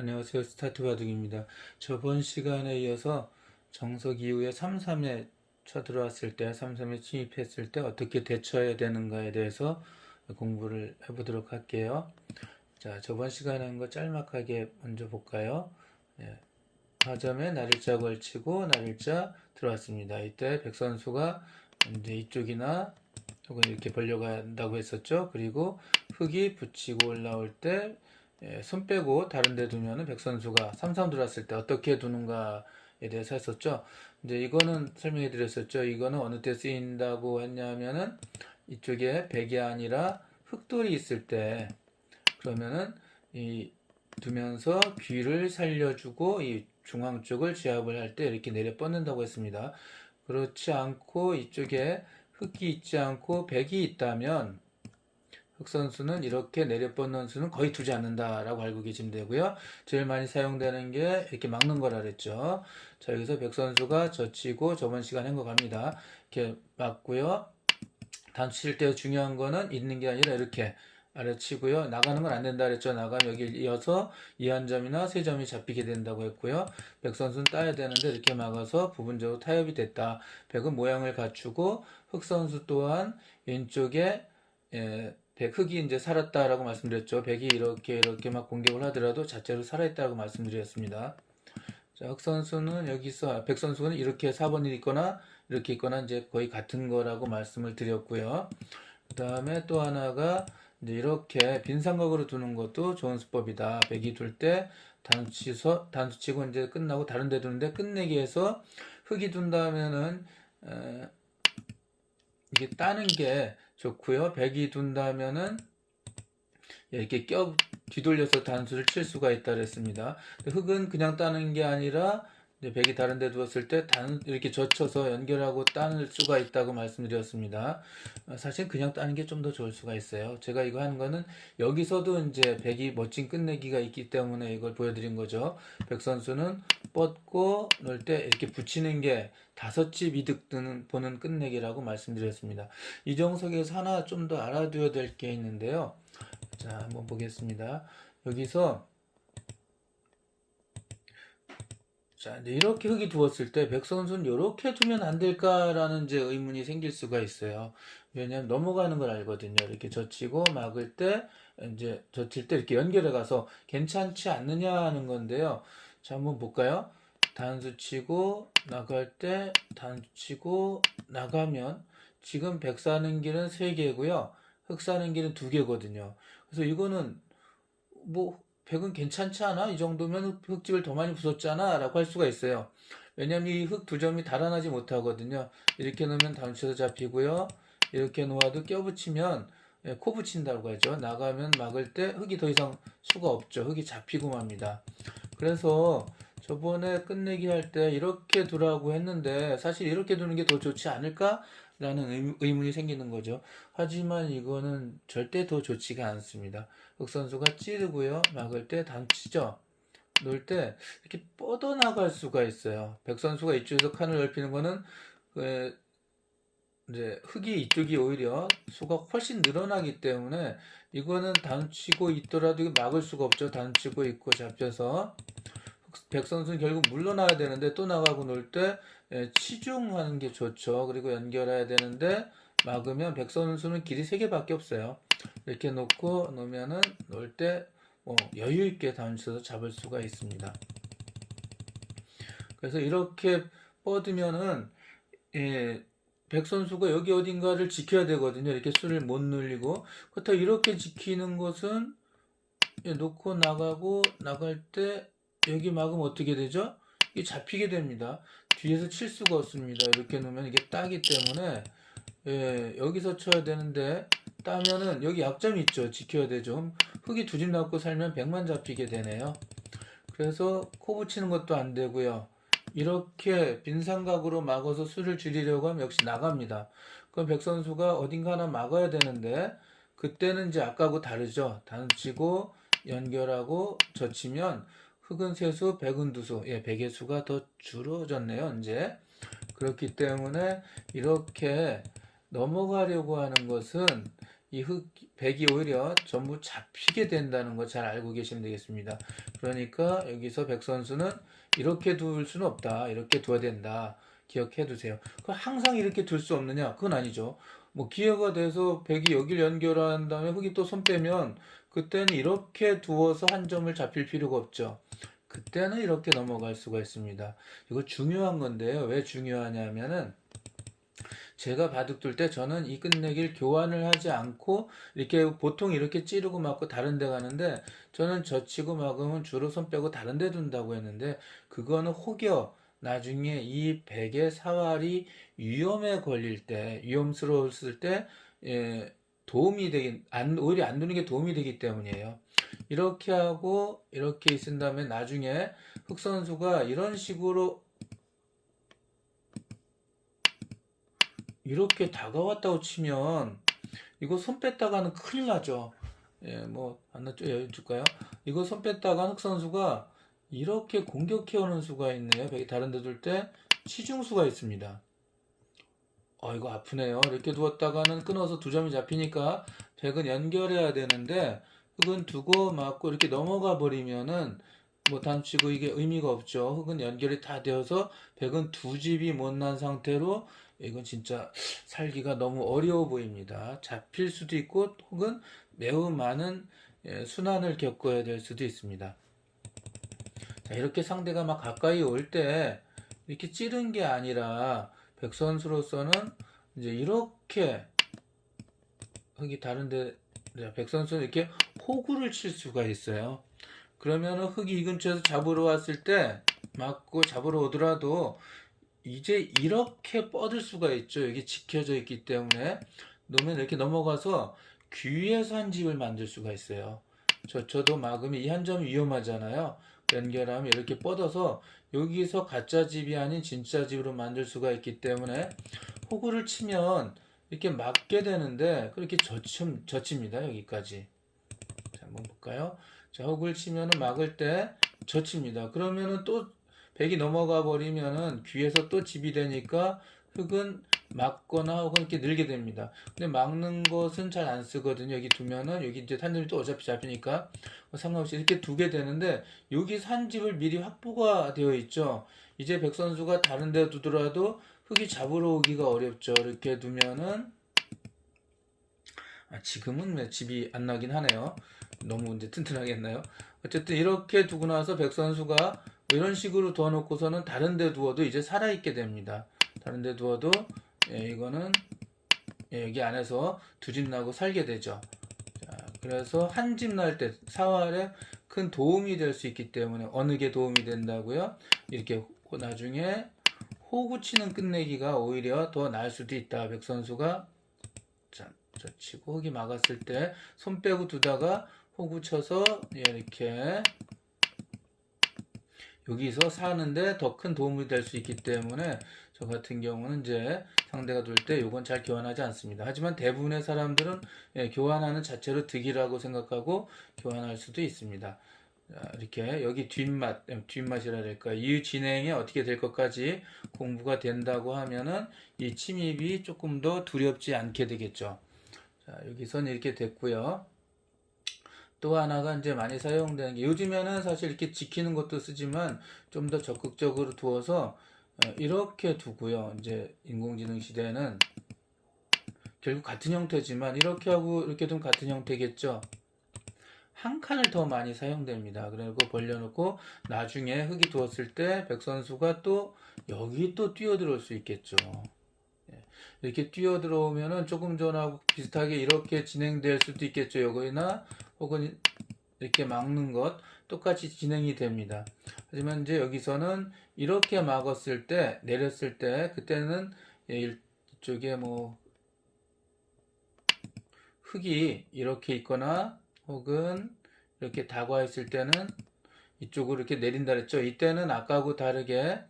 안녕하세요. 스타트 바둑입니다. 저번 시간에 이어서 정석 이후에 3-3에 쳐들어왔을 때, 3-3에 침입했을 때 어떻게 대처해야 되는가에 대해서 공부를 해보도록 할게요. 자, 저번 시간에 한 거 짤막하게 먼저 볼까요? 예, 화점에 날일자 걸치고 날일자 들어왔습니다. 이때 백 선수가 이제 이쪽이나 혹은 이렇게 벌려고 한다고 했었죠. 그리고 흙이 붙이고 올라올 때 손 빼고 다른 데 두면은 백 선수가 3-3 들어왔을 때 어떻게 두는가에 대해서 했었죠. 이제 이거는 설명해 드렸었죠. 이거는 어느 때 쓰인다고 했냐면은 이쪽에 백이 아니라 흙돌이 있을 때 그러면은 이 두면서 귀를 살려주고 이 중앙 쪽을 지압을 할 때 이렇게 내려 뻗는다고 했습니다. 그렇지 않고 이쪽에 흙이 있지 않고 백이 있다면 흑 선수는 이렇게 내려 뻗는 수는 거의 두지 않는다라고 알고 계시면 되고요. 제일 많이 사용되는 게 이렇게 막는 거라 그랬죠. 자, 여기서 백 선수가 젖히고 저번 시간에 한 거 갑니다. 이렇게 막고요. 단수 칠 때 중요한 거는 있는 게 아니라 이렇게 아래치고요. 나가는 건 안 된다 그랬죠. 나가면 여기 이어서 2한 점이나 3점이 잡히게 된다고 했고요. 백 선수는 따야 되는데 이렇게 막아서 부분적으로 타협이 됐다. 백은 모양을 갖추고 흑 선수 또한 왼쪽에 흑이 이제 살았다라고 말씀드렸죠. 백이 이렇게 막 공격을 하더라도 자체로 살아있다고 말씀드렸습니다. 자, 흑 선수는 여기서 백 선수는 이렇게 4번이 있거나 이렇게 있거나 이제 거의 같은 거라고 말씀을 드렸고요. 그 다음에 또 하나가 이제 이렇게 빈삼각으로 두는 것도 좋은 수법이다. 백이 둘 때 단수 치고 이제 끝나고 다른 데 두는데 끝내기에서 흑이 둔다면은 이게 따는 게 좋고요. 백이 둔다면은 이렇게 뒤돌려서 단수를 칠 수가 있다 그랬습니다. 흙은 그냥 따는 게 아니라 백이 다른 데 두었을 때 이렇게 젖혀서 연결하고 따는 수가 있다고 말씀드렸습니다. 사실 그냥 따는 게 좀 더 좋을 수가 있어요. 제가 이거 하는 거는 여기서도 이제 백이 멋진 끝내기가 있기 때문에 이걸 보여드린 거죠. 백 선수는 뻗고 넣을 때 이렇게 붙이는 게 5집 이득 보는 끝내기라고 말씀드렸습니다. 이정석에서 하나 좀 더 알아둬야 될 게 있는데요. 자, 한번 보겠습니다. 여기서 자, 이제 이렇게 흙이 두었을 때 백 선수는 이렇게 두면 안 될까라는 이제 의문이 생길 수가 있어요. 왜냐하면 넘어가는 걸 알거든요. 이렇게 젖히고 막을 때 이제 젖힐 때 이렇게 연결해 가서 괜찮지 않느냐 하는 건데요. 자, 한번 볼까요? 단수 치고 나갈 때 단수 치고 나가면 지금 백 사는 길은 3개고요. 흙 사는 길은 2개거든요. 그래서 이거는 뭐 백은 괜찮지 않아? 이 정도면 흙집을 더 많이 부쉈잖아 라고 할 수가 있어요. 왜냐면 이 흙 2점이 달아나지 못하거든요. 이렇게 놓으면 단추에서 잡히고요. 이렇게 놓아도 껴붙이면 코 붙인다고 하죠. 나가면 막을 때 흙이 더 이상 수가 없죠. 흙이 잡히고 맙니다. 그래서 저번에 끝내기 할 때 이렇게 두라고 했는데 사실 이렇게 두는 게 더 좋지 않을까? 라는 의문이 생기는 거죠. 하지만 이거는 절대 더 좋지가 않습니다. 흑 선수가 찌르고요. 막을 때 단치죠. 놓을 때 이렇게 뻗어나갈 수가 있어요. 백 선수가 이쪽에서 칸을 넓히는 거는 이제 흙이 이쪽이 오히려 수가 훨씬 늘어나기 때문에 이거는 단치고 있더라도 막을 수가 없죠. 단치고 있고 잡혀서 백 선수는 결국 물러나야 되는데 또 나가고 놀 때 치중하는 게 좋죠. 그리고 연결해야 되는데 막으면 백 선수는 길이 3개밖에 없어요. 이렇게 놓으면은 놀 때 여유 있게 단수에서 잡을 수가 있습니다. 그래서 이렇게 뻗으면은 백 선수가 여기 어딘가를 지켜야 되거든요. 이렇게 수를 못 늘리고 그렇다고 이렇게 지키는 것은 놓고 나가고 나갈 때 여기 막으면 어떻게 되죠? 이게 잡히게 됩니다. 뒤에서 칠 수가 없습니다. 이렇게 놓으면 이게 따기 때문에 여기서 쳐야 되는데 따면은 여기 약점이 있죠. 지켜야 되죠. 흙이 2집 남고 살면 100만 잡히게 되네요. 그래서 코 붙이는 것도 안 되고요. 이렇게 빈삼각으로 막아서 수를 줄이려고 하면 역시 나갑니다. 그럼 백 선수가 어딘가 하나 막아야 되는데 그때는 이제 아까하고 다르죠. 단치고 연결하고 젖히면 흑은 세수, 백은 두수. 백의 수가 더 줄어졌네요. 이제 그렇기 때문에 이렇게 넘어가려고 하는 것은 이 백이 오히려 전부 잡히게 된다는 거 잘 알고 계시면 되겠습니다. 그러니까 여기서 백 선수는 이렇게 둘 수는 없다. 이렇게 둬야 된다. 기억해 두세요. 그 항상 이렇게 둘 수 없느냐? 그건 아니죠. 뭐 기회가 돼서 백이 여길 연결한 다음에 흑이 또 손 빼면 그때는 이렇게 두어서 한 점을 잡힐 필요가 없죠. 그때는 이렇게 넘어갈 수가 있습니다. 이거 중요한 건데요. 왜 중요하냐면은 제가 바둑 둘 때 저는 이 끝내기를 교환을 하지 않고 이렇게 보통 이렇게 찌르고 맞고 다른 데 가는데 저는 젖히고 막으면 주로 손 빼고 다른 데 둔다고 했는데 그거는 혹여 나중에 이 백의 사활이 위험에 걸릴 때 위험스러웠을 때 도움이 되긴 오히려 안 두는 게 도움이 되기 때문이에요. 이렇게 하고 이렇게 있은 다음에 나중에 흑 선수가 이런 식으로 이렇게 다가왔다고 치면 이거 손 뺐다가는 큰일 나죠. 예, 뭐 하나 줄까요? 이거 손 뺐다가 흑 선수가 이렇게 공격해 오는 수가 있네요. 백이 다른 데 둘 때 치중수가 있습니다. 이거 아프네요. 이렇게 두었다가는 끊어서 두 점이 잡히니까 백은 연결해야 되는데 흑은 두고 맞고 이렇게 넘어가 버리면은 뭐 단치고 이게 의미가 없죠. 흑은 연결이 다 되어서 백은 두 집이 못 난 상태로 이건 진짜 살기가 너무 어려워 보입니다. 잡힐 수도 있고 혹은 매우 많은 순환을 겪어야 될 수도 있습니다. 자, 이렇게 상대가 막 가까이 올 때 이렇게 찌른 게 아니라 백 선수로서는 이제 이렇게 흑이 다른데 백 선수는 이렇게 호구를 칠 수가 있어요. 그러면은 흑이 이 근처에서 잡으러 왔을 때 맞고 잡으러 오더라도 이제 이렇게 뻗을 수가 있죠. 여기 지켜져 있기 때문에 놓으면 이렇게 넘어가서 귀에서 한 집을 만들 수가 있어요. 저도 막으면 이 한 점이 위험하잖아요. 연결하면 이렇게 뻗어서 여기서 가짜 집이 아닌 진짜 집으로 만들 수가 있기 때문에 호구를 치면 이렇게 막게 되는데 그렇게 젖힙니다. 여기까지. 자, 한번 볼까요? 자, 호구를 치면은 막을 때 젖힙니다. 그러면은 또 백이 넘어가 버리면은 귀에서 또 집이 되니까 흑은 막거나 혹은 이렇게 늘게 됩니다. 근데 막는 것은 잘 안 쓰거든요. 여기 두면은 여기 이제 탄점이 또 어차피 잡히니까 상관없이 이렇게 두게 되는데 여기 산집을 미리 확보가 되어 있죠. 이제 백 선수가 다른 데 두더라도 흑이 잡으러 오기가 어렵죠. 이렇게 두면은 지금은 집이 안 나긴 하네요. 너무 이제 튼튼하게 했나요? 어쨌든 이렇게 두고 나서 백 선수가 이런 식으로 두어놓고서는 다른 데 두어도 이제 살아있게 됩니다. 다른 데 두어도 이거는 여기 안에서 두 집 나고 살게 되죠. 자, 그래서 한 집 날 때 사활에 큰 도움이 될 수 있기 때문에 어느 게 도움이 된다고요? 이렇게 나중에 호구 치는 끝내기가 오히려 더 나을 수도 있다. 백 선수가 자, 치고 흑이 막았을 때 손 빼고 두다가 호구 쳐서 이렇게 여기서 사는데 더 큰 도움이 될 수 있기 때문에 저 같은 경우는 이제 상대가 둘 때 이건 잘 교환하지 않습니다. 하지만 대부분의 사람들은 교환하는 자체로 득이라고 생각하고 교환할 수도 있습니다. 자, 이렇게 여기 뒷맛이라 할까 이 진행이 어떻게 될 것까지 공부가 된다고 하면은 이 침입이 조금 더 두렵지 않게 되겠죠. 자, 여기서는 이렇게 됐고요. 또 하나가 이제 많이 사용되는 게 요즘에는 사실 이렇게 지키는 것도 쓰지만 좀 더 적극적으로 두어서 이렇게 두고요. 이제 인공지능 시대에는 결국 같은 형태지만 이렇게 하고 이렇게 두면 같은 형태겠죠. 한 칸을 더 많이 사용됩니다. 그리고 벌려놓고 나중에 흙이 두었을 때 백선수가 또 여기 또 뛰어들어올 수 있겠죠. 이렇게 뛰어들어오면은 조금 전하고 비슷하게 이렇게 진행될 수도 있겠죠. 여기나 혹은 이렇게 막는 것 똑같이 진행이 됩니다. 하지만 이제 여기서는 이렇게 막았을 때 내렸을 때 그때는 이쪽에 뭐 흙이 이렇게 있거나 혹은 이렇게 다가 있을 때는 이쪽으로 이렇게 내린다 그랬죠. 이때는 아까하고 다르게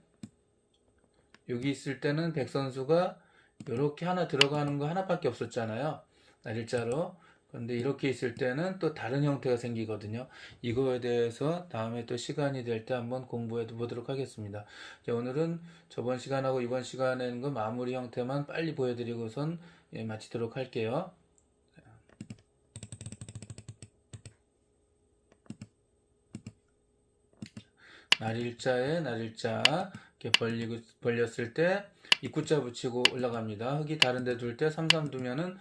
여기 있을 때는 백 선수가 이렇게 하나 들어가는 거 하나밖에 없었잖아요. 날일자로. 그런데 이렇게 있을 때는 또 다른 형태가 생기거든요. 이거에 대해서 다음에 또 시간이 될 때 한번 공부해 보도록 하겠습니다. 오늘은 저번 시간하고 이번 시간에 있는 거 마무리 형태만 빨리 보여드리고선 마치도록 할게요. 날일자에 날일자 이렇게 벌렸을 때 입구자 붙이고 올라갑니다. 흙이 다른 데 둘 때 삼삼 두면은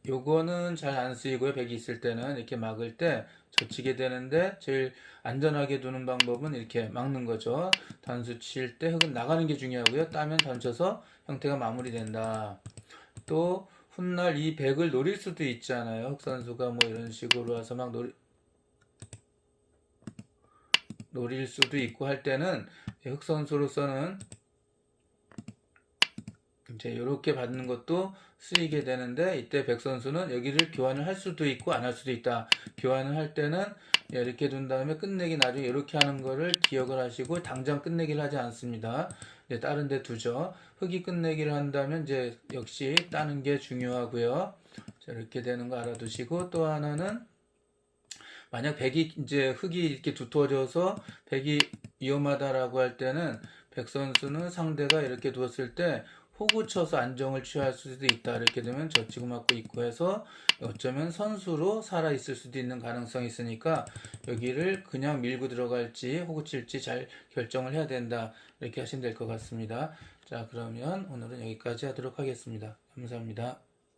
요거는 잘 안 쓰이고요. 백이 있을 때는 이렇게 막을 때 젖히게 되는데 제일 안전하게 두는 방법은 이렇게 막는 거죠. 단수 칠 때 흙은 나가는 게 중요하고요. 따면 던져서 형태가 마무리된다. 또 훗날 이 백을 노릴 수도 있잖아요. 흑선수가 뭐 이런 식으로 와서 막 노릴 수도 있고 할 때는 흑선수로서는 이제 이렇게 받는 것도 쓰이게 되는데 이때 백 선수는 여기를 교환을 할 수도 있고 안 할 수도 있다. 교환을 할 때는 이렇게 둔 다음에 끝내기 나중에 이렇게 하는 거를 기억을 하시고 당장 끝내기를 하지 않습니다. 이제 다른 데 두죠. 흙이 끝내기를 한다면 이제 역시 따는 게 중요하고요. 자, 이렇게 되는 거 알아두시고 또 하나는 만약 백이 이제 흙이 이렇게 두터워져서 백이 위험하다라고 할 때는 백 선수는 상대가 이렇게 두었을 때 호구 쳐서 안정을 취할 수도 있다. 이렇게 되면 젖히고 맞고 있고 해서 어쩌면 선수로 살아 있을 수도 있는 가능성이 있으니까 여기를 그냥 밀고 들어갈지 호구 칠지 잘 결정을 해야 된다. 이렇게 하시면 될 것 같습니다. 자, 그러면 오늘은 여기까지 하도록 하겠습니다. 감사합니다.